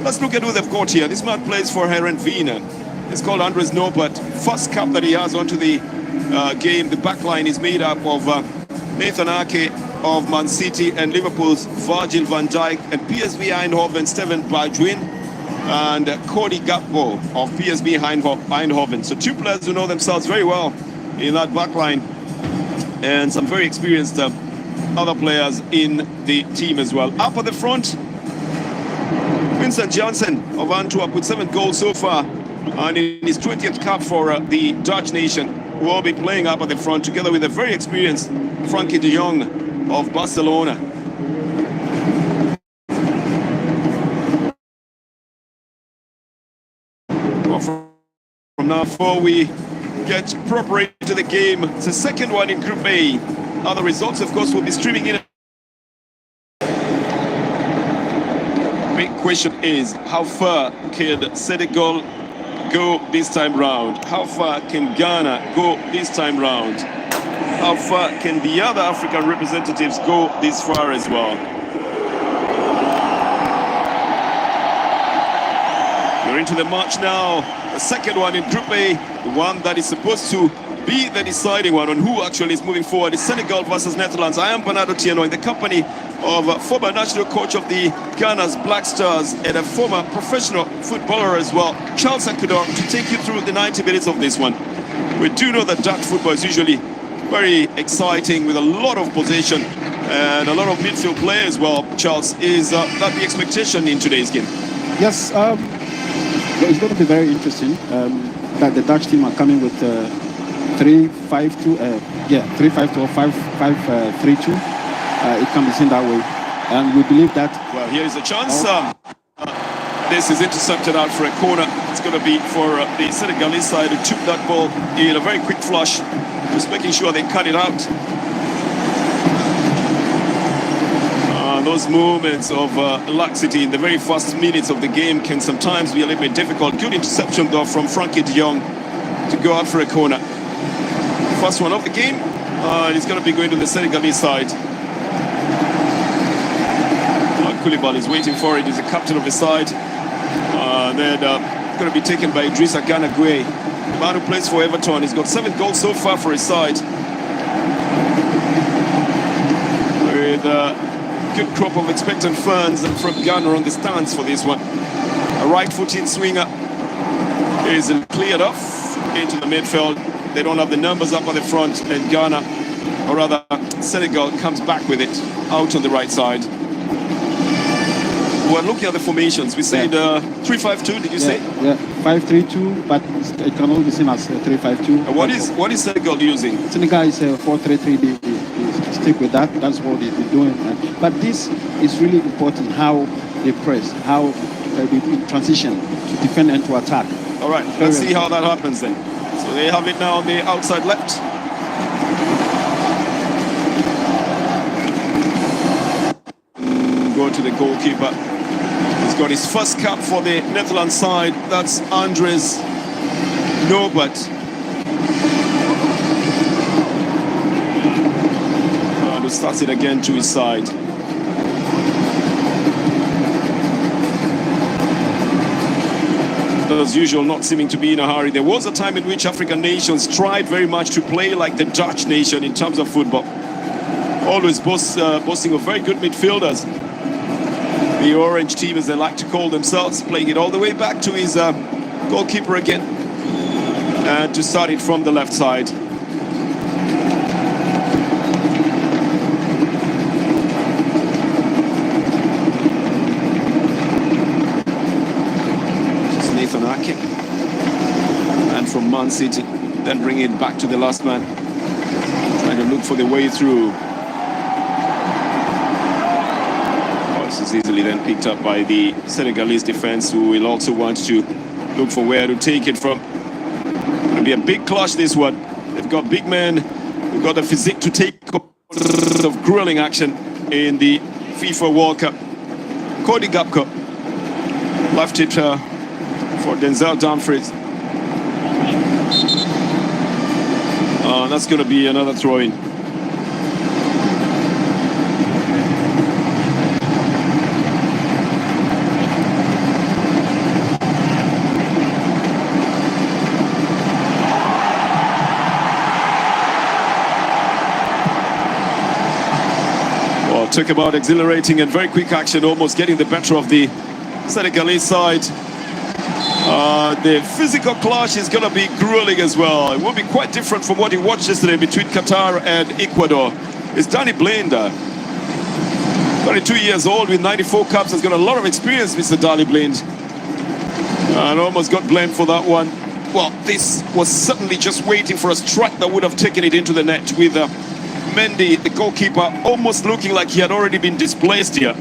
Let's look at who they've got here. This man plays for Herenveen. It's called Andres Norbert. First cap that he has onto the game. The back line is made up of Nathan Ake of Man City and Liverpool's Virgil van Dijk, and PSV Eindhoven Steven Bergwijn and Cody Gakpo of PSV Eindhoven. So two players who know themselves very well in that back line, and some very experienced other players in the team as well. Up at the front, Vincent Janssen of Antwerp with 7 goals so far, and in his 20th cap for the Dutch nation, will be playing up at the front together with a very experienced Frankie de Jong of Barcelona. Well, from now, before we get proper into the game, it's the second one in Group A. Other results, of course, will be streaming in. Big question is, how far can Senegal go this time round? How far can Ghana go this time round? How far can the other African representatives go this far as well? We're into the match now, the second one in Group A, the one that is supposed to be the deciding one on who actually is moving forward. It's Senegal versus Netherlands. I am Bernardo Tieno in the company of former national coach of the Ghana's Black Stars and a former professional footballer as well, Charles Akudor, to take you through the 90 minutes of this one. We do know that Dutch football is usually very exciting with a lot of possession and a lot of midfield play as well. Charles, is that the expectation in today's game? Yes, it's going to be very interesting that the Dutch team are coming with 3-5-2, 3-5-2 or 5-3-2. It can be seen that way, and we believe that. Well, here is a chance. This is intercepted out for a corner. It's going to be for the Senegalese side who took that ball in a very quick flush, just making sure they cut it out. Those moments of laxity in the very first minutes of the game can sometimes be a little bit difficult. Good interception though from Frankie de Jong to go out for a corner. First one of the game, it's going to be going to the Senegalese side. Koulibaly is waiting for it. He's the captain of the side. Then going to be taken by Idrissa Gana Gueye, the man who plays for Everton. He's got 7 goals so far for his side, with a good crop of expectant fans from Ghana on the stands for this one. A right-footed swinger is cleared off into the midfield. They don't have the numbers up at the front, and Ghana, or rather Senegal, comes back with it out on the right side. We're looking at the formations. We said 3-5-2, did you say? Yeah, 5-3-2, but it can only be seen as 3-5-2. What is Senegal using? Senegal is 4-3-3. They stick with that. That's what they're doing. But this is really important, how they press, how they transition to defend and to attack. All right, let's see how that happens then. So they have it now on the outside left. Go to the goalkeeper. He's got his first cap for the Netherlands side. That's Andres Norbert. And he starts it again to his side. As usual, not seeming to be in a hurry. There was a time in which African nations tried very much to play like the Dutch nation in terms of football. Always boasting of very good midfielders. The orange team, as they like to call themselves, playing it all the way back to his goalkeeper again, and to start it from the left side. Just Nathan Ake, and from Man City, then bring it back to the last man, trying to look for the way through. Is easily then picked up by the Senegalese defense, who will also want to look for where to take it from. It'll be a big clash, this one. They've got big men who've got the physique to take of grueling action in the FIFA World Cup. Cody Gakpo left it for Denzel Dumfries. That's going to be another throw-in. Talk about exhilarating and very quick action, almost getting the better of the Senegalese side. The physical clash is going to be grueling as well. It will be quite different from what you watched yesterday between Qatar and Ecuador. It's Danny Blind, 22 years old with 94 caps, has got a lot of experience, Mr. Danny Blind. And almost got blamed for that one. Well, this was certainly just waiting for a strike that would have taken it into the net, with Mendy, the goalkeeper, almost looking like he had already been displaced here.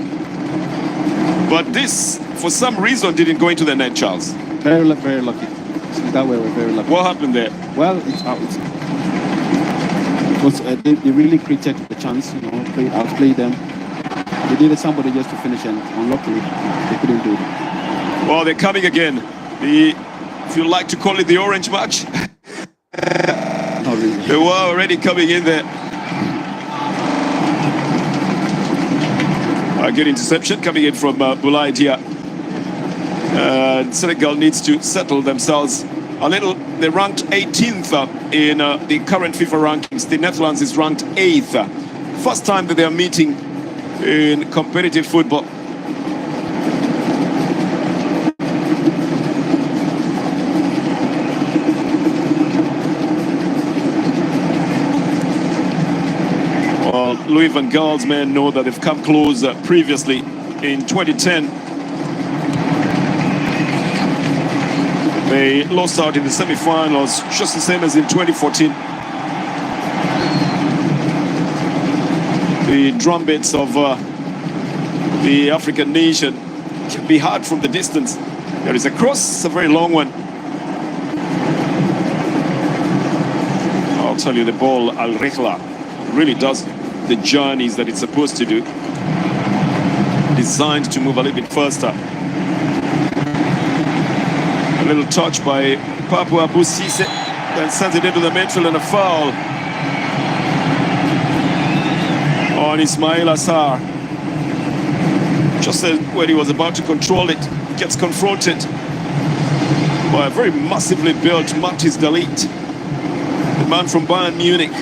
But this, for some reason, didn't go into the net, Charles. Very lucky. That way, we're very lucky. What happened there? Well, it's out. Because they really created the chance, you know, outplay them. They needed somebody just to finish, and unluckily, they couldn't do it. Well, they're coming again. If you like to call it the orange match. Not really. They were already coming in there. A good interception coming in from Boulaye Dia. Senegal needs to settle themselves a little. They're ranked 18th in the current FIFA rankings. The Netherlands is ranked 8th. First time that they are meeting in competitive football. Well, Louis van Gaal's men know that they've come close previously in 2010. They lost out in the semi-finals, just the same as in 2014. The drumbeats of the African nation can be heard from the distance. There is a cross, a very long one. I'll tell you, the ball, Al-Rihla, really does the journeys that it's supposed to do. Designed to move a little bit faster. A little touch by Papou Cissé, then sends it into the midfield, and a foul on Ismail Assar. Just when he was about to control it, gets confronted by a very massively built Mathis de Ligt, the man from Bayern Munich.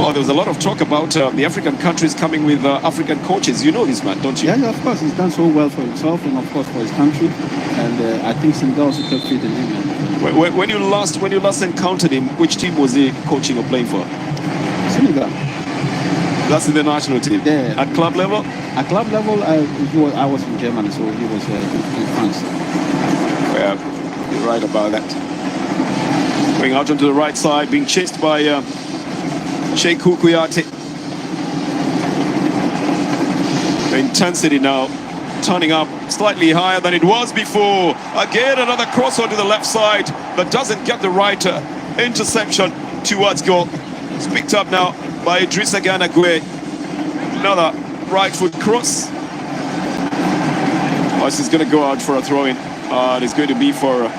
Oh, there was a lot of talk about the African countries coming with African coaches. You know this man, don't you? Yeah, of course. He's done so well for himself and, of course, for his country. And I think Senegal also kept fit in him. When you last encountered him, which team was he coaching or playing for? Senegal. That's in the national team. Yeah. At club level? At club level, I was in Germany, so he was in France. Yeah, you're right about that. Going out onto the right side, being chased by Cheikhou Kouyaté. The intensity now turning up slightly higher than it was before. Again, another cross onto the left side that doesn't get the right interception towards goal. It's picked up now by Idrissa Gana Gueye. Another right foot cross. Oh, this is going to go out for a throw-in. It's going to be for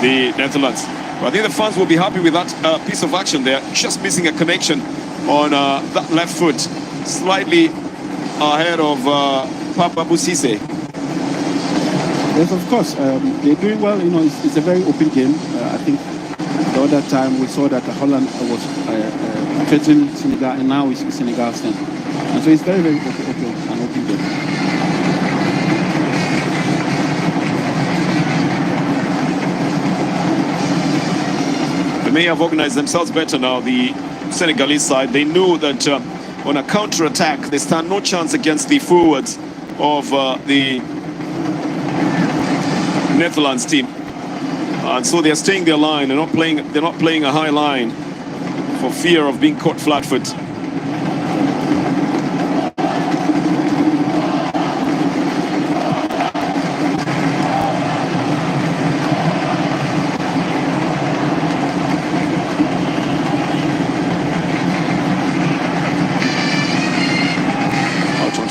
the Netherlands. Well, I think the fans will be happy with that piece of action there. Just missing a connection on that left foot. Slightly ahead of Papou Cissé. Yes, of course. They're doing well. You know, it's a very open game. I think the other time we saw that Holland was threatening Senegal, and now it's Senegal's turn. And so it's very, very open game. They may have organized themselves better now, the Senegalese side. They know that on a counter-attack, they stand no chance against the forwards of the Netherlands team. And so they're staying their line. They're not playing a high line for fear of being caught flat-foot.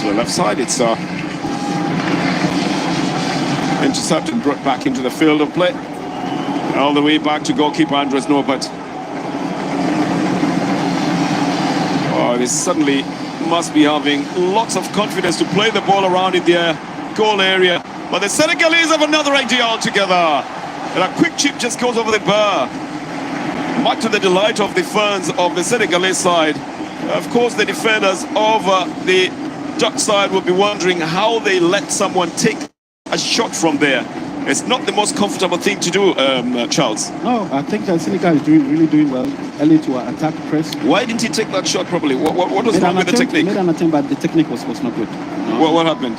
Left side, it's intercepted and brought back into the field of play, all the way back to goalkeeper Andres Norbert. Oh, they suddenly must be having lots of confidence to play the ball around in their goal area, but the Senegalese have another idea altogether, and a quick chip just goes over the bar, much to the delight of the fans of the Senegalese side. Of course, the defenders of the Dutch side will be wondering how they let someone take a shot from there. It's not the most comfortable thing to do, Charles. No, I think that Senegal is really doing well early to attack press. Why didn't he take that shot properly? What was wrong with the technique? He made an attempt, but the technique was not good. No? What happened?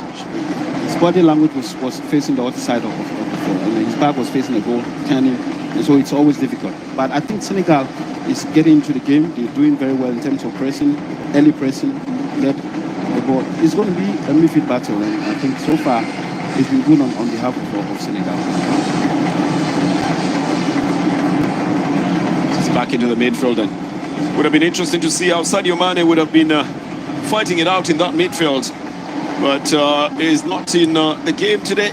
His body language was facing the other side of the field. And his back was facing the goal, turning, and so it's always difficult. But I think Senegal is getting into the game. They're doing very well in terms of pressing, early pressing, get the ball. It's going to be a midfield battle, and I think so far it's been good on behalf of Senegal. It's back into the midfield, and would have been interesting to see how Sadio Mane would have been fighting it out in that midfield. But he's not in the game today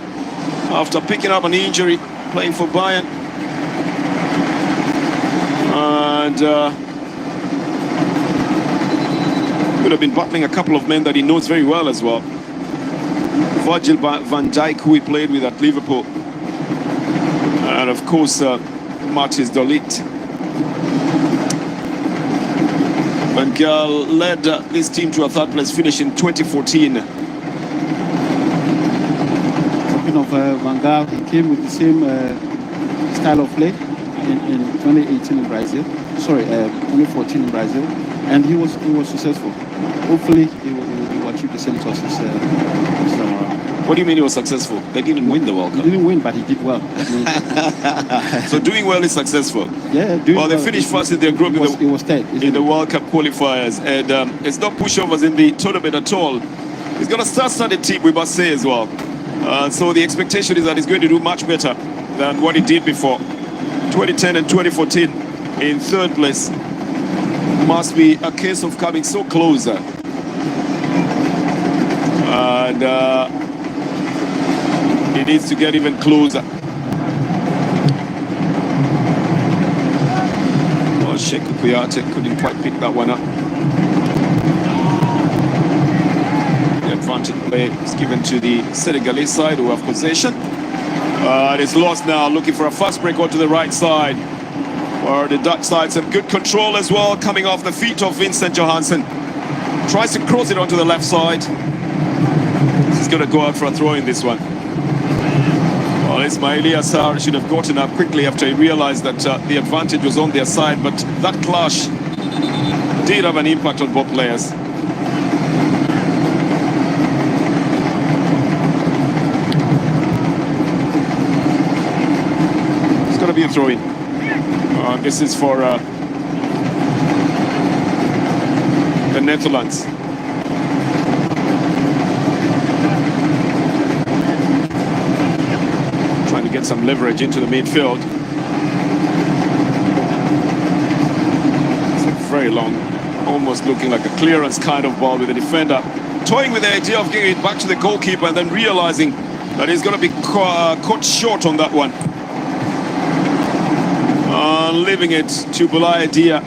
after picking up an injury playing for Bayern. And could have been battling a couple of men that he knows very well as well. Virgil van Dijk, who he played with at Liverpool. And of course, Matthijs de Ligt. Van Gaal led this team to a third place finish in 2014. Talking of Van Gaal, he came with the same style of play in 2018 in Brazil. Sorry, 2014 in Brazil, and he was successful. Hopefully, he will achieve the same success this time around. What do you mean he was successful? They didn't win the World Cup. He didn't win, but he did well. So doing well is successful. Yeah, well, they finished first in their group in the World Cup qualifiers, and it's not pushovers in the tournament at all. He's got a star-studded team, we must say as well. So the expectation is that he's going to do much better than what he did before. 2010 and 2014 in third place must be a case of coming so closer. And he needs to get even closer. Oh, Sheikh Kouyaté couldn't quite pick that one up. The advantage play is given to the Senegalese side, who have possession. And it's lost now, looking for a fast break onto the right side. Where the Dutch side have good control as well, coming off the feet of Vincent Johansson. Tries to cross it onto the left side. He's going to go out for a throw in this one. Well, Ismaila Sarr should have gotten up quickly after he realized that the advantage was on their side, but that clash did have an impact on both players. It's going to be a throw-in. This is for the Netherlands. Trying to get some leverage into the midfield. It's a very long, almost looking like a clearance kind of ball with the defender toying with the idea of getting it back to the goalkeeper and then realizing that he's going to be caught short on that one. Leaving it to Boulaye Dia,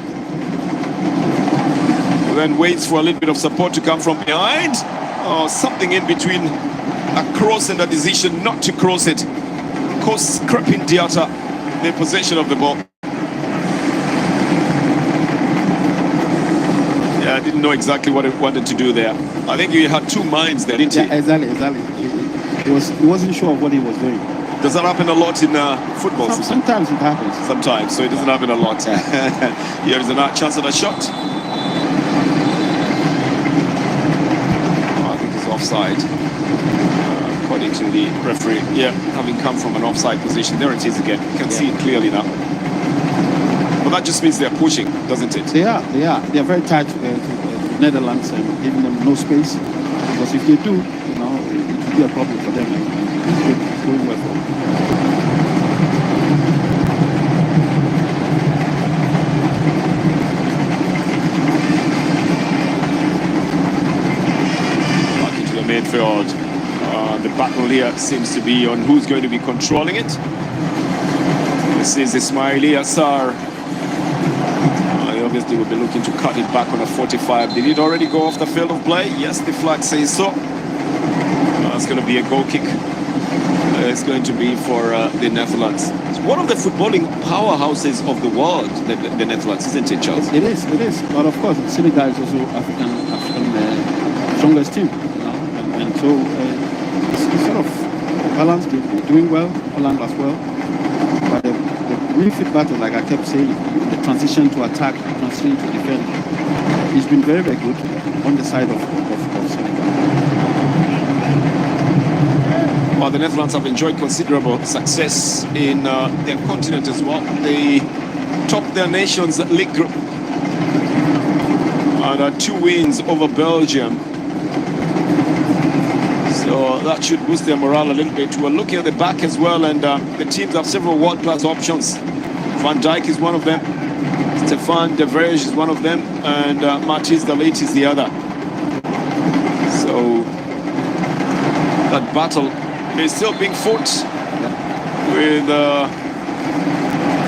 who then waits for a little bit of support to come from behind. Oh, something in between a cross and a decision not to cross it. Of course, Crepin Diatta, the possession of the ball. Yeah, I didn't know exactly what he wanted to do there. I think he had two minds there, didn't he? Yeah, exactly. He wasn't sure of what he was doing. Does that happen a lot in football? Sometimes it happens. Sometimes, so it doesn't happen a lot. Here is a chance at a shot. Oh, I think it's offside. According to the referee. Yeah, having come from an offside position. There it is again. You can see it clearly now. But that just means they're pushing, doesn't it? They are. They are very tight to Netherlands and giving them no space. Because if they do, it will be a problem for them. It's going well for them. Back into the midfield. The battle here seems to be on who's going to be controlling it. This is Ismaila Sarr. He obviously will be looking to cut it back on a 45. Did it already go off the field of play? Yes, the flag says so. It's going to be a goal kick. is going to be for the Netherlands. It's one of the footballing powerhouses of the world, the Netherlands, isn't it, Charles? It is. But of course, Senegal is also African strongest team. And so it's sort of balanced. They're doing well. Holland as well. But the midfield battle, like I kept saying, the transition to attack, transition to defend, it's been very, very good on the side of Senegal. Well, the Netherlands have enjoyed considerable success in their continent as well. They topped their Nations League group and had 2 wins over Belgium. So that should boost their morale a little bit. We're looking at the back as well, and the teams have several world-class options. Van Dijk is one of them, Stefan de Vrij is one of them, and Matthijs de Ligt is the other. So that battle is still being fought with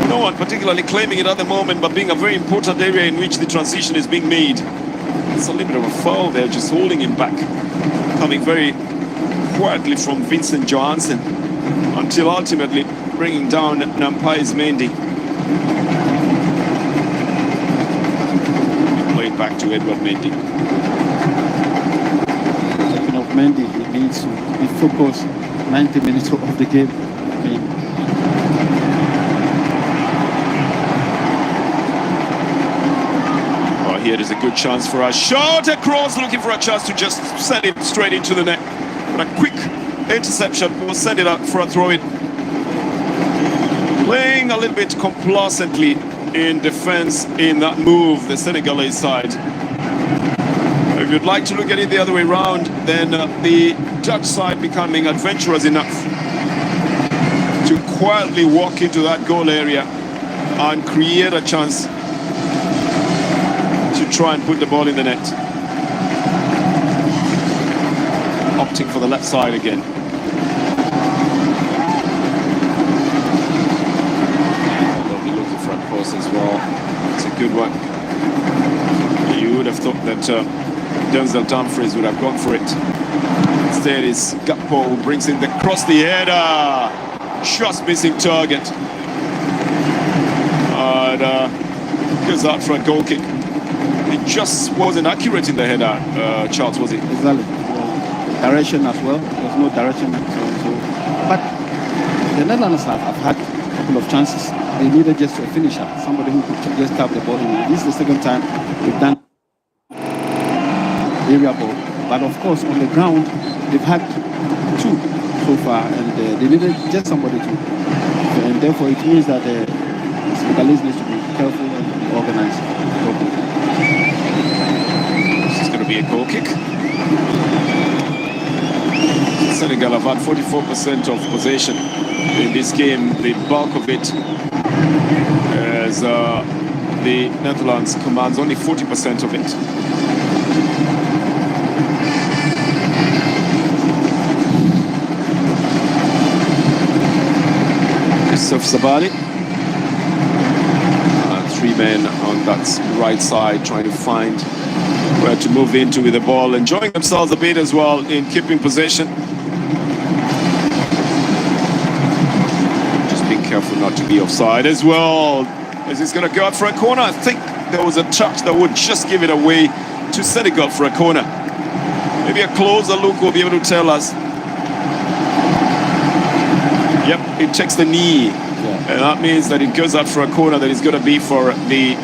no one particularly claiming it at the moment, but being a very important area in which the transition is being made. It's a little bit of a foul there, just holding him back, coming very quietly from Vincent Johansson until ultimately bringing down Nampais Mendy. Playing back to Edward Mendy. Talking of Mendy, he needs to be focused 90 minutes of the game. Here is a good chance for a shot across, looking for a chance to just send it straight into the net. But a quick interception will send it out for a throw-in. Playing a little bit complacently in defense in that move, the Senegalese side. If you'd like to look at it the other way around, then the Dutch side becoming adventurous enough to quietly walk into that goal area and create a chance to try and put the ball in the net. Opting for the left side again. Lovely looking front post as well. It's a good one. You would have thought that Denzel Dumfries would have gone for it. Instead, it's Gakpo who brings in the cross, the header. Just missing target. And goes out for a goal kick. It just wasn't accurate in the header, Charles, was it? Exactly. Direction as well. There's no direction. But the Netherlands have had a couple of chances. They needed just a finisher, somebody who could just tap the ball in. This is the second time they've done area ball. But of course, on the ground, they've had 2 so far, and they needed just somebody to. And therefore, it means that the Senegalese need to be careful and organized. This is going to be a goal kick. Senegal have had 44% of possession in this game. The bulk of it, as the Netherlands commands only 40% of it. Yusuf Sabali. 3 men on that right side trying to find where to move into with the ball, enjoying themselves a bit as well in keeping possession. Just being careful not to be offside as well. Is this going to go out for a corner? I think there was a touch that would just give it away to Senegal for a corner. Maybe a closer look will be able to tell us. Yep, it takes the knee. And that means that it goes out for a corner that is going to be for the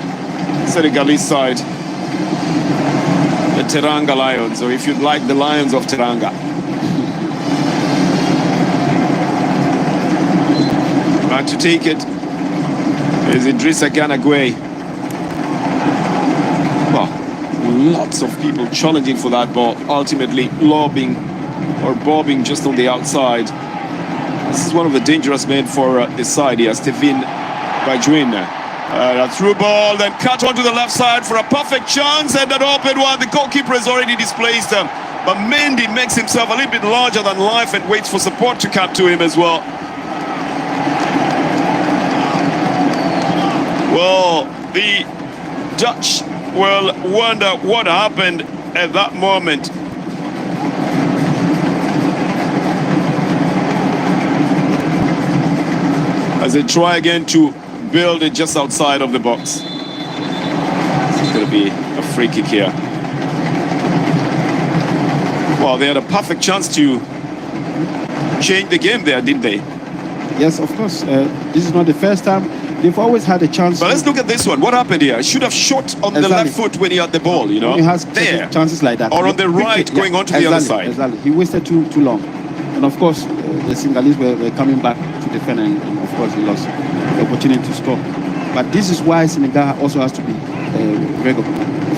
Senegalese side. The Teranga Lions, or if you'd like, the Lions of Teranga. Back to take it is Idrissa Gana Gueye. Well, lots of people challenging for that ball, ultimately lobbing or bobbing just on the outside. This is one of the dangerous men for this side here, Stephen Bajuin. A through ball, then cut onto the left side for a perfect chance, and an open one. The goalkeeper has already displaced him, but Mendy makes himself a little bit larger than life and waits for support to come to him as well. Well, the Dutch will wonder what happened at that moment. as they try again to build it just outside of the box. It's going to be a free kick here. Well, they had a perfect chance to change the game there, didn't they? Yes, of course. This is not the first time. They've always had a chance. But let's look at this one. What happened here? I should have shot on the left foot when he had the ball, you know? He has there. chances like that. Or on the right, going on to the other side. Exactly. He wasted too long. And of course, the Senegalese were coming back to defend, and of course, he lost the opportunity to score. But this is why Senegal also has to be very good.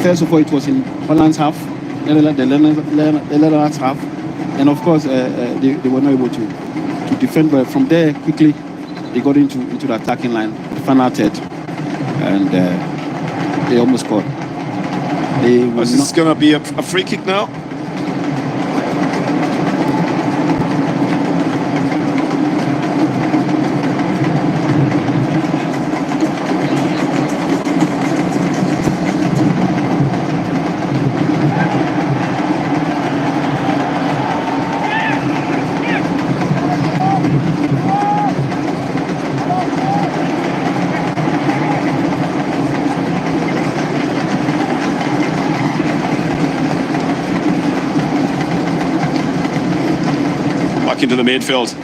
First of all, it was in Holland's half, the Netherlands half, and of course, they were not able to defend. But from there, quickly, they got into the attacking line, the final third, and they almost scored. Is this going to be a free kick now? Into the midfield,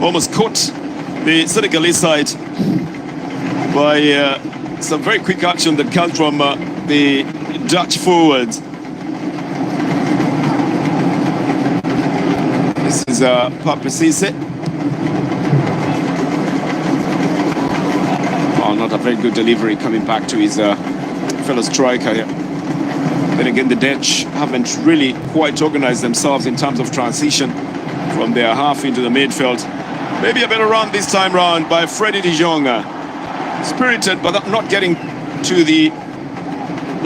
almost caught the Senegalese side by some very quick action that comes from the Dutch forwards. This is Pape Cisse. Oh, not a very good delivery coming back to his fellow striker here. Then again, the Dutch haven't really quite organized themselves in terms of transition from their half into the midfield. Maybe a better run this time round by Freddy de Jong. Spirited, but not getting to the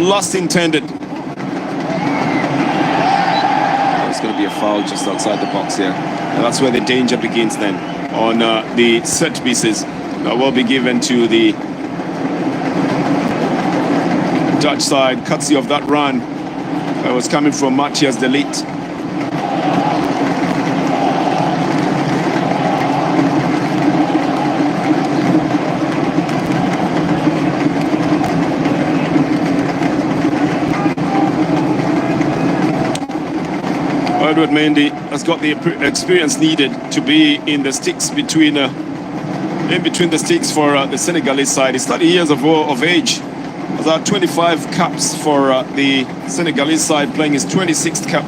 last intended. There's going to be a foul just outside the box here. And that's where the danger begins then, on the set pieces. That will be given to the Dutch side, courtesy of that run that was coming from Matthias de Ligt. Edward Mendy has got the experience needed to be in the sticks between the sticks for the Senegalese side. He's 30 years of age. Has had 25 caps for the Senegalese side, playing his 26th cap.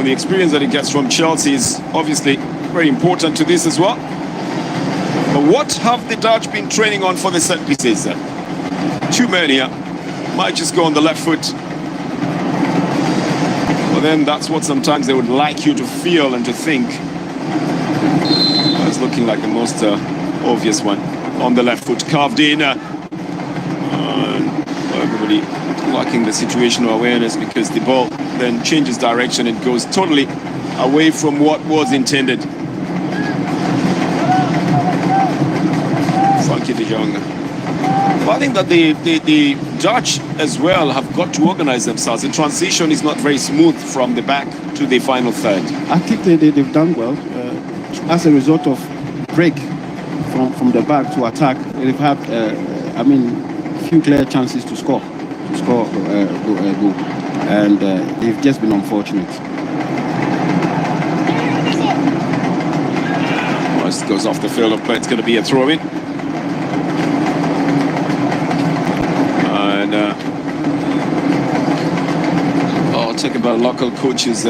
The experience that he gets from Chelsea is obviously very important to this as well. But what have the Dutch been training on for the set pieces? Too many. Might just go on the left foot. But then that's what sometimes they would like you to feel and to think. It's looking like the most obvious one. On the left foot, carved in. Everybody lacking the situational awareness, because the ball then changes direction. It goes totally away from what was intended. Frankie de Jong. But I think that the Dutch as well have got to organize themselves. The transition is not very smooth from the back to the final third. I think they've done well. As a result of break from the back to attack, they've had, few clear chances to score a goal. And they've just been unfortunate. Well, this goes off the field of play. It's going to be a throw-in. Taken by local coaches,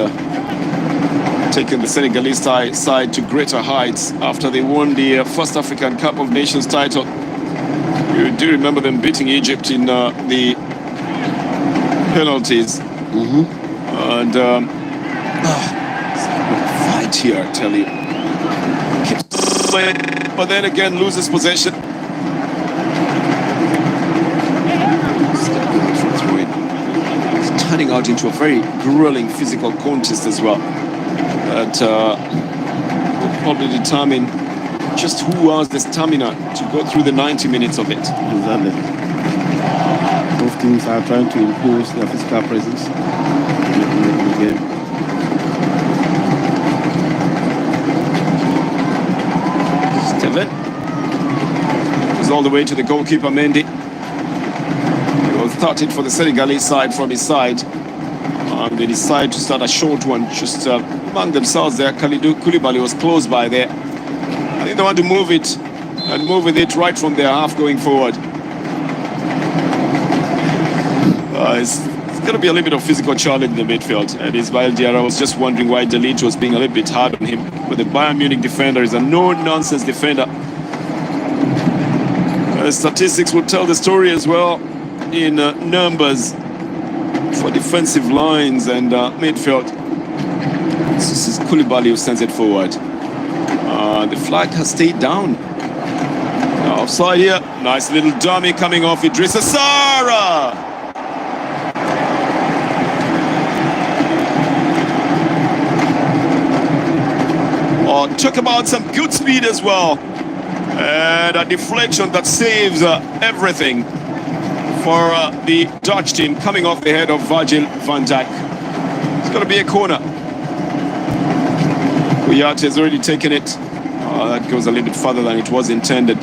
taking the Senegalese side to greater heights after they won the first African Cup of Nations title. You do remember them beating Egypt in the penalties. And fight here, I tell you. Keeps playing, but then again loses possession. Turning out into a very grueling physical contest as well. That will probably determine just who has the stamina to go through the 90 minutes of it. Exactly. Both teams are trying to impose their physical presence in the game. 7. It's all the way to the goalkeeper, Mendy. He will start it for the Senegalese side from his side. And they decide to start a short one just among themselves there. Kalidou Koulibaly was close by there. I think they want to move it and move with it right from their half going forward. It's going to be a little bit of physical challenge in the midfield. And Ismail Diarra was just wondering why Delete was being a little bit hard on him. But the Bayern Munich defender is a no-nonsense defender. Statistics will tell the story as well in numbers for defensive lines and midfield. This is Koulibaly who sends it forward. The flag has stayed down. Offside here. Nice little dummy coming off Idrissa Sara. Talk about some good speed as well. And a deflection that saves everything for the Dutch team, coming off the head of Virgil van Dijk. It's going to be a corner. Kouyaté has already taken it. That goes a little bit further than it was intended.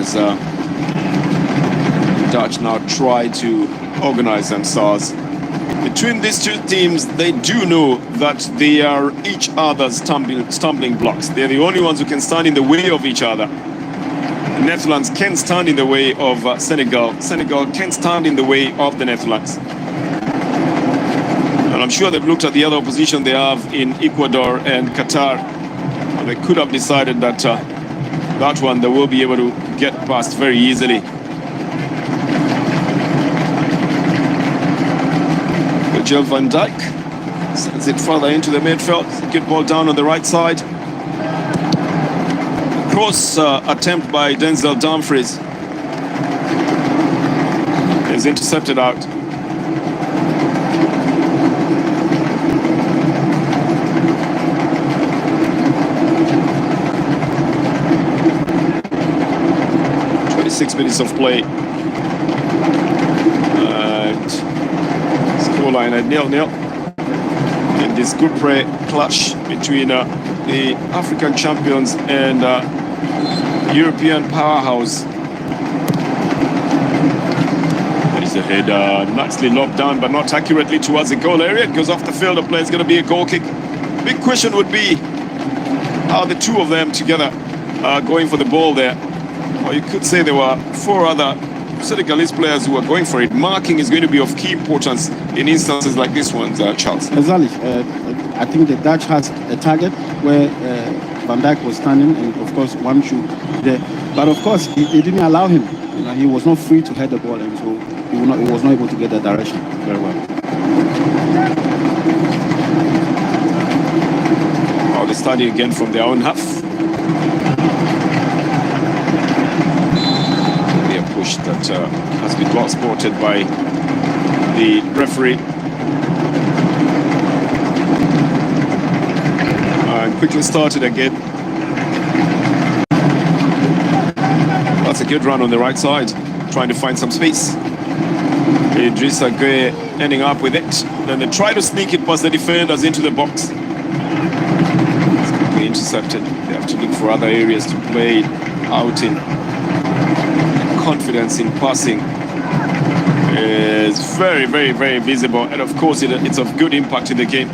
As Dutch now try to organize themselves. Between these two teams, they do know that they are each other's stumbling blocks. They're the only ones who can stand in the way of each other. The Netherlands can stand in the way of Senegal. Senegal can stand in the way of the Netherlands. And I'm sure they've looked at the other opposition they have in Ecuador and Qatar. And they could have decided that that one they will be able to get past very easily. Virgil van Dijk sends it further into the midfield. Good ball down on the right side. Cross attempt by Denzel Dumfries is intercepted out. Minutes of play, and scoreline at 0-0 in this group play clash between the African champions and European powerhouse. There is a header, nicely lobbed down but not accurately towards the goal area. It goes off the field. The play is going to be a goal kick. Big question would be how the two of them together are going for the ball there. Or you could say there were 4 other Senegalese players who were going for it. Marking is going to be of key importance in instances like this one, Charles. Exactly. I think the Dutch has a target where Van Dijk was standing, and of course one should there. But of course he didn't allow him. You know, he was not free to head the ball, and so he was not able to get the direction very well. Oh, they're starting again from their own half. Push that has been well spotted by the referee. And quickly started again. That's a good run on the right side, trying to find some space. Idrissa Gueye ending up with it. Then they try to sneak it past the defenders into the box. It's going to be intercepted. They have to look for other areas to play out in. Confidence in passing is very, very, very visible, and of course it's of good impact in the game.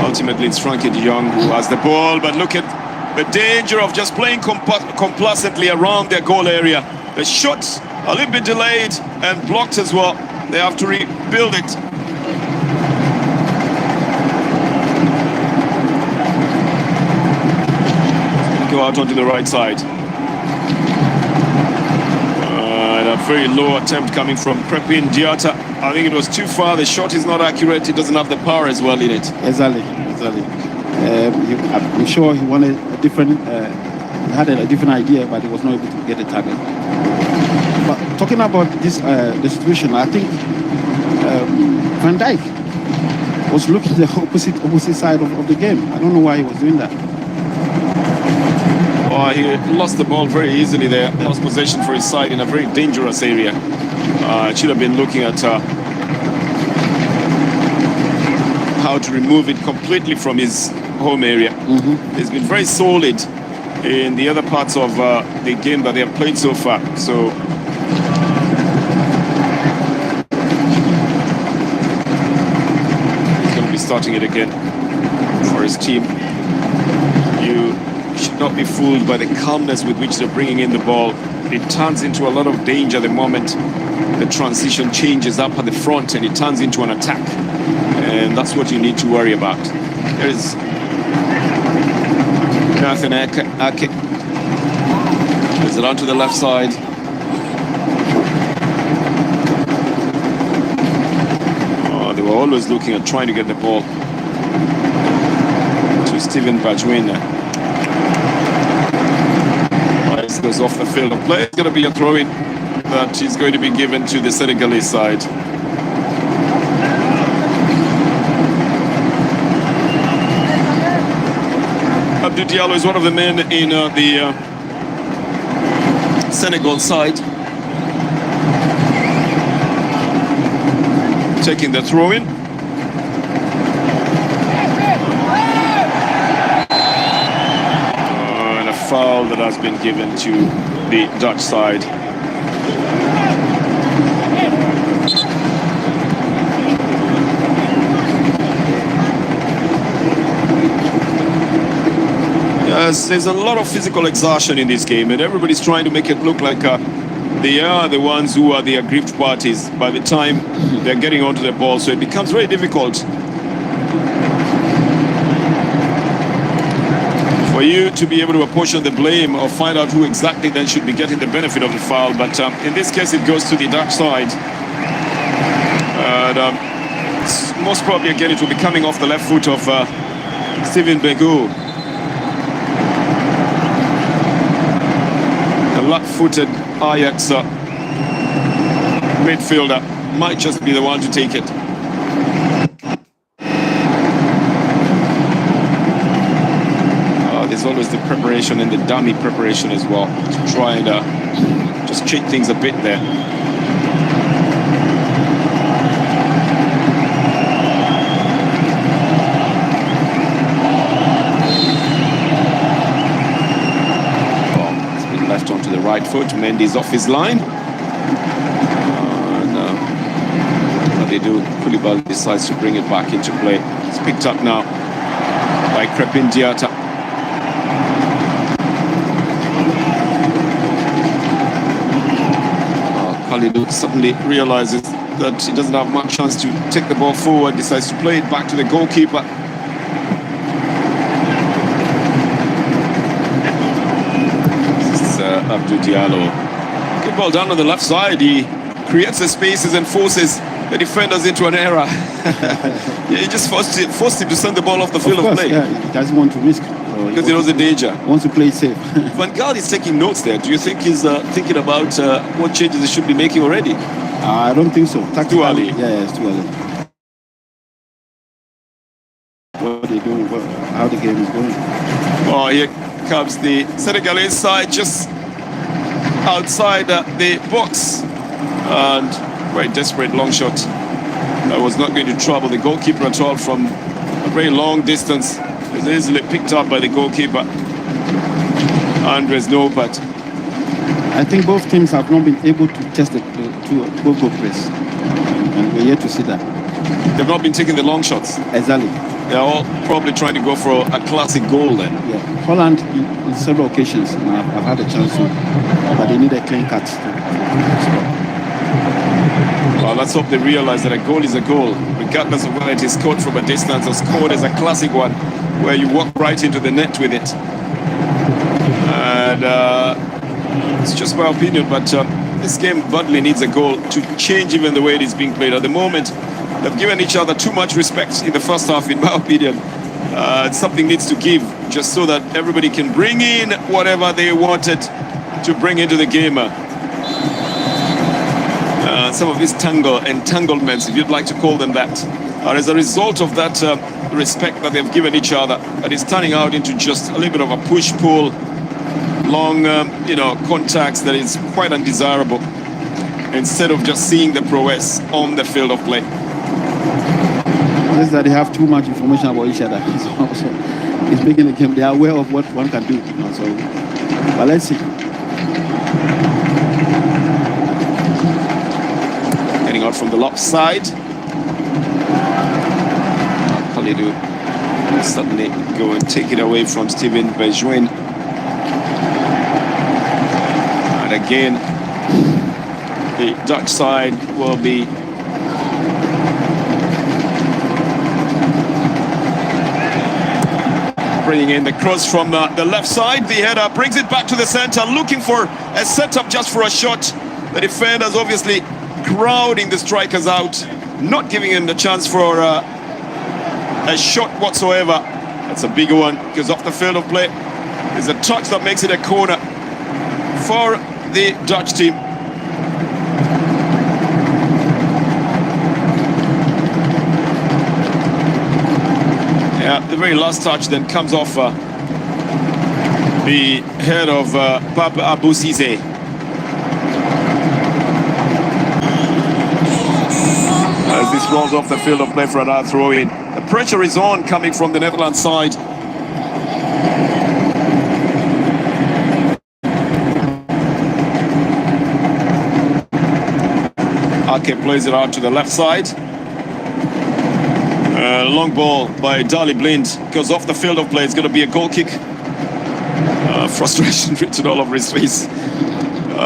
Ultimately it's Frankie de Jong who has the ball, but look at the danger of just playing complacently around their goal area. The shot a little bit delayed and blocked as well. They have to rebuild it. Go out onto the right side. And a very low attempt coming from Crepin Diatta. I think it was too far. The shot is not accurate. It doesn't have the power as well in it. Exactly. I'm sure he wanted a different, he had a different idea, but he was not able to get the target. But talking about this, the situation, I think Van Dijk was looking at the opposite side of the game. I don't know why he was doing that. Oh, he lost the ball very easily there. Lost possession for his side in a very dangerous area. It should have been looking at how to remove it completely from his home area. He's been very solid in the other parts of the game that they have played so far. So he's going to be starting it again for his team. You should not be fooled by the calmness with which they're bringing in the ball. It turns into a lot of danger the moment the transition changes up at the front and it turns into an attack. And that's what you need to worry about. There is Nathan Ake. Is it onto the left side? Oh, they were always looking at trying to get the ball to Stephen Bajwin. Goes off the field of play. It's going to be a throw-in that is going to be given to the Senegalese side. Abdou Diallo is one of the men in the Senegal side, taking the throw-in. Foul that has been given to the Dutch side. Yes, there's a lot of physical exertion in this game, and everybody's trying to make it look like they are the ones who are the aggrieved parties by the time they're getting onto the ball, so it becomes very difficult for you to be able to apportion the blame or find out who exactly then should be getting the benefit of the foul. But in this case, it goes to the Dutch side. And most probably, again, it will be coming off the left foot of Steven Begu. The left-footed Ajax midfielder might just be the one to take it. There's always the preparation and the dummy preparation as well to try and just check things a bit there. Oh, it's been left onto the right foot. Mendy's off his line. What they do, Koulibaly decides to bring it back into play. It's picked up now by Crepin Diatta. Khalidou suddenly realizes that he doesn't have much chance to take the ball forward, decides to play it back to the goalkeeper. This is Abdou Diallo. Good ball down on the left side. He creates the spaces and forces the defenders into an error. He just forced him to send the ball off the field of play. Yeah, he doesn't want to risk. Because he knows the danger. Wants to play safe. Van Gaal is taking notes there. Do you think he's thinking about what changes he should be making already? I don't think so. Too early. Yeah, it's too early. What they're doing, how the game is going. Oh, here comes the Senegalese side just outside the box. And very desperate long shot. That was not going to trouble the goalkeeper at all from a very long distance. It was easily picked up by the goalkeeper, Andres Nopat. I think both teams have not been able to test the goal press, and we're yet to see that. They've not been taking the long shots. Exactly. They're all probably trying to go for a classic goal then. Yeah. Holland, in several occasions, I've had a chance to, but they need a clean cut to score. Well, let's hope they realize that a goal is a goal, regardless of whether it is scored from a distance or scored as a classic one, where you walk right into the net with it. And it's just my opinion, but this game badly needs a goal to change even the way it is being played. At the moment, they've given each other too much respect in the first half, in my opinion. Something needs to give, just so that everybody can bring in whatever they wanted to bring into the game. Some of these entanglements, if you'd like to call them that, are as a result of that respect that they've given each other, that is turning out into just a little bit of a push-pull, long, contacts that is quite undesirable, instead of just seeing the prowess on the field of play. Just that they have too much information about each other. So it's making the game. They are aware of what one can do. So, but let's see. Getting out from the left side. Khalidou suddenly go and take it away from Steven Bergwijn. And again, the Dutch side will be bringing in the cross from the left side. The header brings it back to the center, looking for a setup just for a shot. The defenders obviously crowding the strikers out, not giving him the chance for a shot whatsoever. That's a bigger one, because off the field of play is a touch that makes it a corner for the Dutch team. Yeah, the very last touch then comes off the head of Pape Abou Cissé. As this rolls off the field of play for another throw-in. The pressure is on, coming from the Netherlands side. Ake plays it out to the left side. Long ball by Dali Blind goes off the field of play. It's going to be a goal kick. Frustration written all over his face.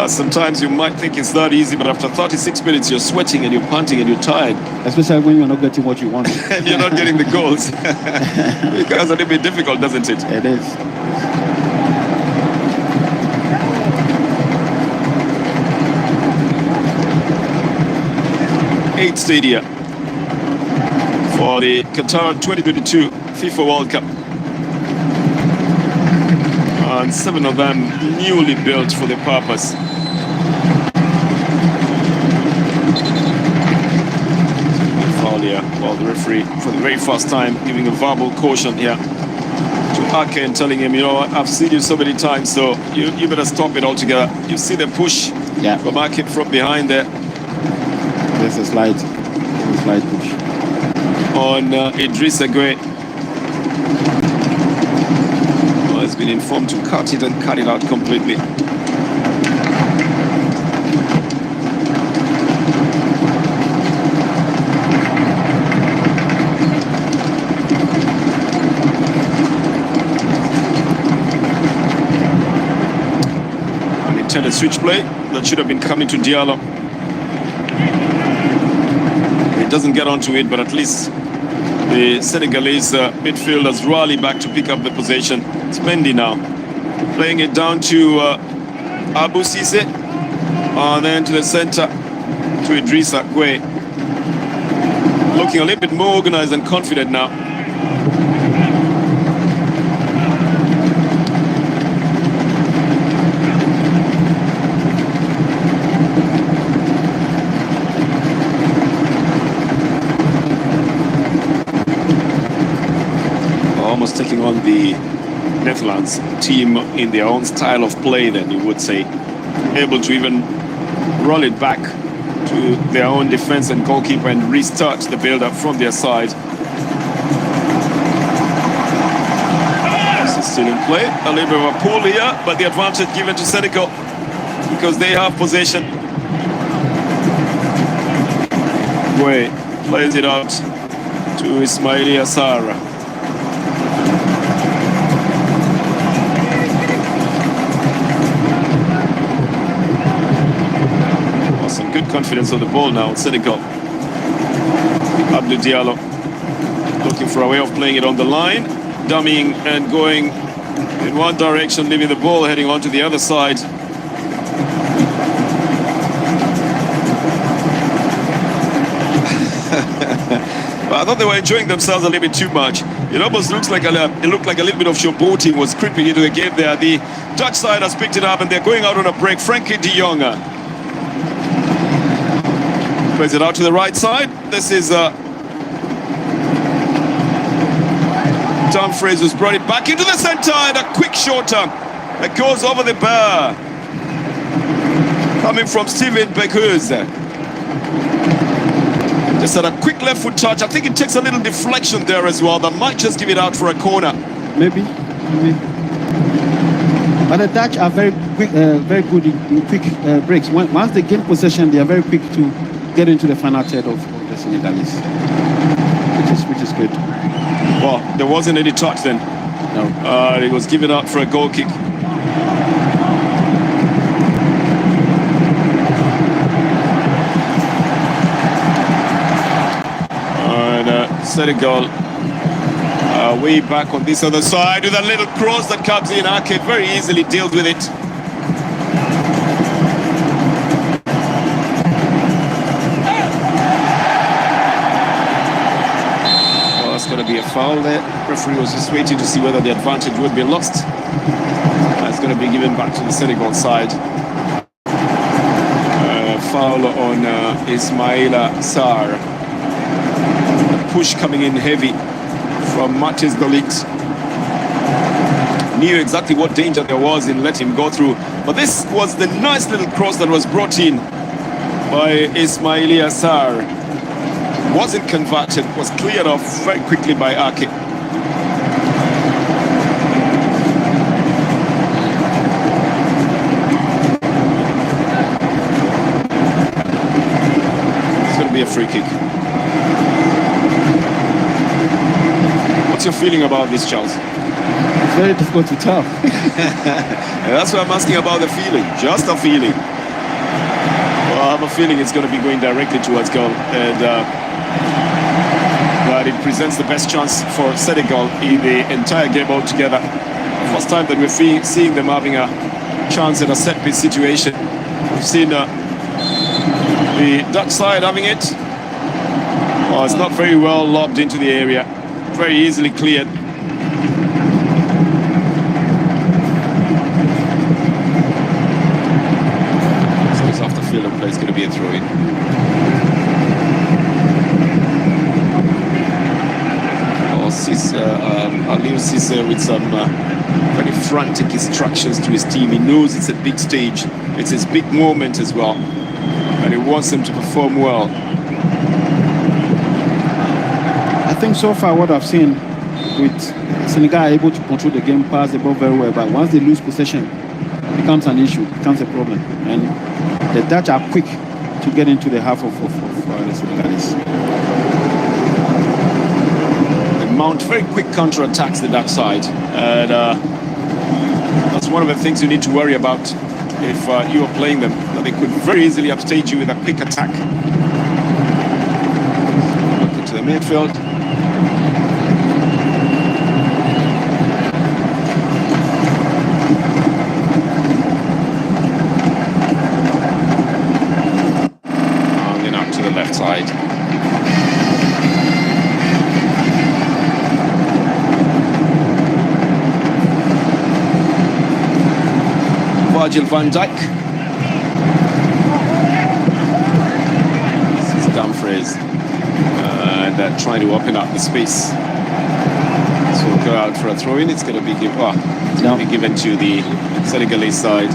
Sometimes you might think it's that easy, but after 36 minutes you're sweating and you're panting and you're tired. Especially when you're not getting what you want. And you're not getting the goals. It becomes a little bit difficult, doesn't it? It is. Eight stadia for the Qatar 2022 FIFA World Cup. And 7 of them newly built for the purpose. Foul here. Well, the referee, for the very first time, giving a verbal caution here to Ake and telling him, you know what, I've seen you so many times, so you better stop it altogether. You see the push from Ake from behind there. There's a slide push on Idrissa Gueye. Has been informed to cut it and cut it out completely. An intended switch play that should have been coming to Diallo. It doesn't get onto it, but at least the Senegalese midfielders rally back to pick up the possession. It's Mendy now, playing it down to Abou Cissé, and then to the center to Idrissa Gueye. Looking a little bit more organized and confident now. Almost taking on the Netherlands team in their own style of play, then you would say, able to even roll it back to their own defense and goalkeeper and restart the build-up from their side. This is still in play. A little bit of a pull here, but the advantage given to Senegal because they have possession. Gueye plays it out to Ismaila Sarr. Good confidence on the ball now, Senegal. Abdou Diallo looking for a way of playing it on the line, dummying and going in one direction, leaving the ball heading on to the other side. But I thought they were enjoying themselves a little bit too much. It almost looks like it looked like a little bit of showboating was creeping into the game there. The Dutch side has picked it up and they're going out on a break. Frankie de Jong plays it out to the right side. This is Tom Fraser's brought it back into the center, and a quick shorter It goes over the bar. Coming from Steven Bekuz. Just had a quick left foot touch. I think it takes a little deflection there as well. That might just give it out for a corner. Maybe. But the Dutch are very quick, very good in quick breaks. Once they gain possession, they are very quick to get into the final third of the Senegalese, which is good. Well, there wasn't any touch then. No. It was given out for a goal kick. Senegal way back on this other side with a little cross that comes in. Ake very easily deals with it. Well, that's going to be a foul there. Referee was just waiting to see whether the advantage would be lost. That's going to be given back to the Senegal side. Foul on Ismaila Sarr. Push coming in heavy from Matis Deligt. Knew exactly what danger there was in letting him go through. But this was the nice little cross that was brought in by Ismaila Sarr. Wasn't converted, was cleared off very quickly by Ake. It's going to be a free kick. What's your feeling about this, Charles? It's very difficult to tell. That's why I'm asking about the feeling. Just a feeling. Well, I have a feeling it's going to be going directly towards goal, and that it presents the best chance for Senegal in the entire game altogether. First time that we're seeing them having a chance in a set-piece situation. We've seen the Dutch side having it. Oh, it's not very well lobbed into the area. Very easily cleared. So it's off the field and play. It's going to be a throw-in. Aliou Cisse with some very frantic instructions to his team. He knows it's a big stage. It's his big moment as well. And he wants them to perform well. I think so far what I've seen with Senegal are able to control the game, pass the ball very well, but once they lose possession, it becomes an issue, it becomes a problem. And the Dutch are quick to get into the half of the Senegalese. They mount very quick counter-attacks the Dutch side, and that's one of the things you need to worry about if you are playing them, that they could very easily upstage you with a quick attack. To the midfield. Side. Virgil van Dijk. This is Dumfries. And trying to open up the space. So we'll go out for a throw-in. It's going to be given to the Senegalese side.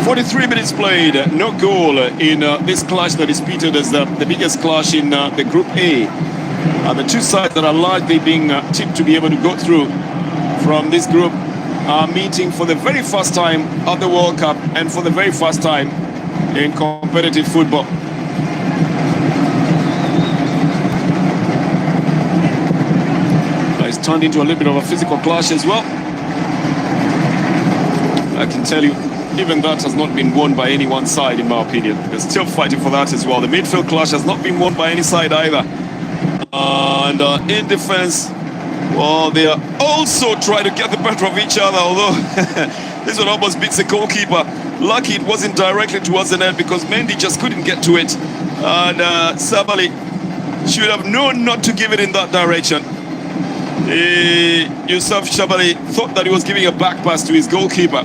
43 minutes played, no goal in this clash that is treated as the biggest clash in the Group A. The two sides that are likely being tipped to be able to go through from this group are meeting for the very first time at the World Cup and for the very first time in competitive football. It's turned into a little bit of a physical clash as well. I can tell you, even that has not been won by any one side, in my opinion. They're still fighting for that as well. The midfield clash has not been won by any side either. And in defense, well, they are also trying to get the better of each other, although this one almost beats the goalkeeper. Lucky it wasn't directly towards the net because Mendy just couldn't get to it. And Sabali should have known not to give it in that direction. Youssouf Sabali thought that he was giving a back pass to his goalkeeper.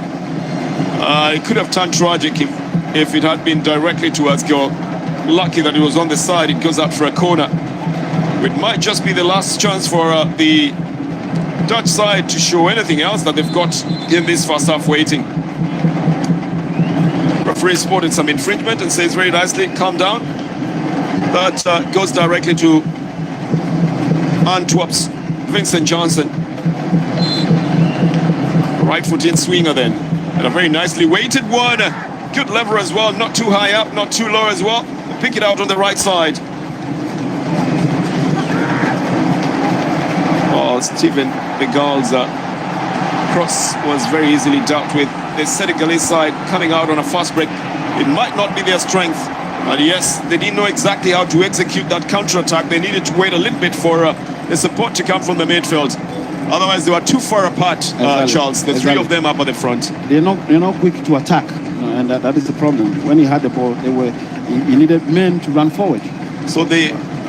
It could have turned tragic if it had been directly towards goal. Lucky that it was on the side. It goes out for a corner. It might just be the last chance for the Dutch side to show anything else that they've got in this first half waiting. Referee spotted some infringement and says very nicely, calm down. That goes directly to Antwerp's Vincent Johnson. Right foot in swinger then. And a very nicely weighted one. Good lever as well, not too high up, not too low as well. Pick it out on the right side. Oh, Stephen Begal's cross was very easily dealt with. The Senegalese side coming out on a fast break. It might not be their strength. And yes, they didn't know exactly how to execute that counter-attack. They needed to wait a little bit for the support to come from the midfield. Otherwise, they were too far apart, Charles. The three of them up at the front. They're not quick to attack, and that is the problem. When he had the ball, he needed men to run forward. So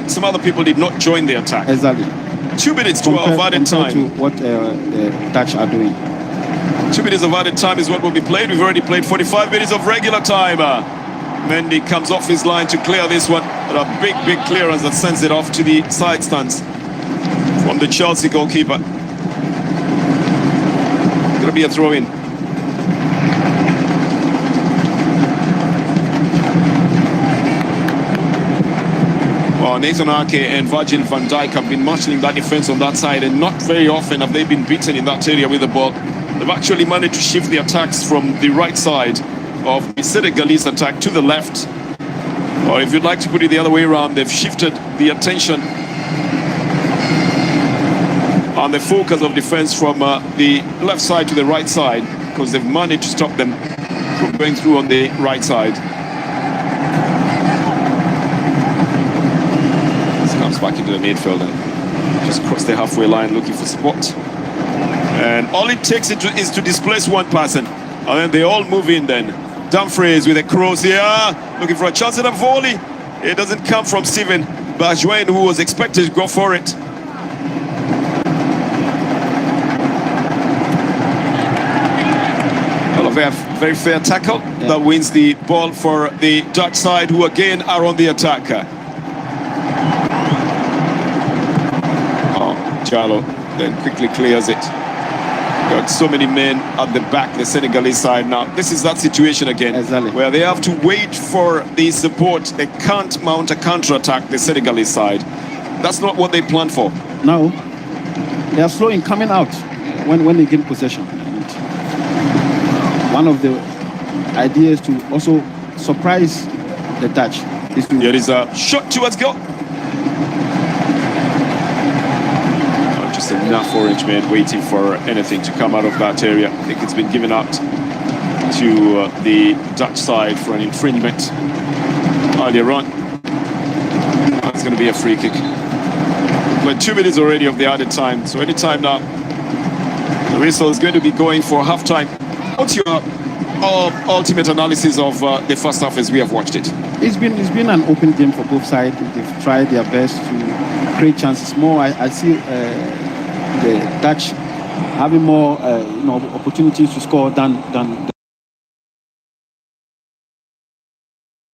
some other people did not join the attack. Exactly. 2 minutes of added time. To what the Dutch are doing. 2 minutes of added time is what will be played. We've already played 45 minutes of regular time. Mendy comes off his line to clear this one, but a big clearance that sends it off to the side stands from the Chelsea goalkeeper. Gonna be a throw-in. Well, Nathan Ake and Virgil van Dijk have been marshalling that defense on that side, and not very often have they been beaten in that area with the ball. They've actually managed to shift the attacks from the right side of the Senegalese attack to the left. Or if you'd like to put it the other way around, they've shifted the attention and the focus of defense from the left side to the right side, because they've managed to stop them from going through on the right side. This comes back into the midfield and just cross the halfway line looking for support. And all it takes is to displace one person, and then they all move in then. Dumfries with a cross here, looking for a chance at a volley. It doesn't come from Steven Bergwijn, who was expected to go for it. Well, a very fair tackle that wins the ball for the Dutch side, who again are on the attack. Oh, Jallo then quickly clears it. Got so many men at the back, the Senegalese side now. This is that situation again, where they have to wait for the support. They can't mount a counter-attack, the Senegalese side. That's not what they planned for. No, they are slow in coming out when they gain possession. And one of the ideas to also surprise the Dutch is to... Here is a shot towards goal. Just enough orange men waiting for anything to come out of that area. I think it's been given out to the Dutch side for an infringement earlier on. That's going to be a free kick. But 2 minutes already of the added time, so any time now the whistle is going to be going for half-time. What's your ultimate analysis of the first half as we have watched it? It's been an open game for both sides. They've tried their best to create chances. More, I see the Dutch having more opportunities to score than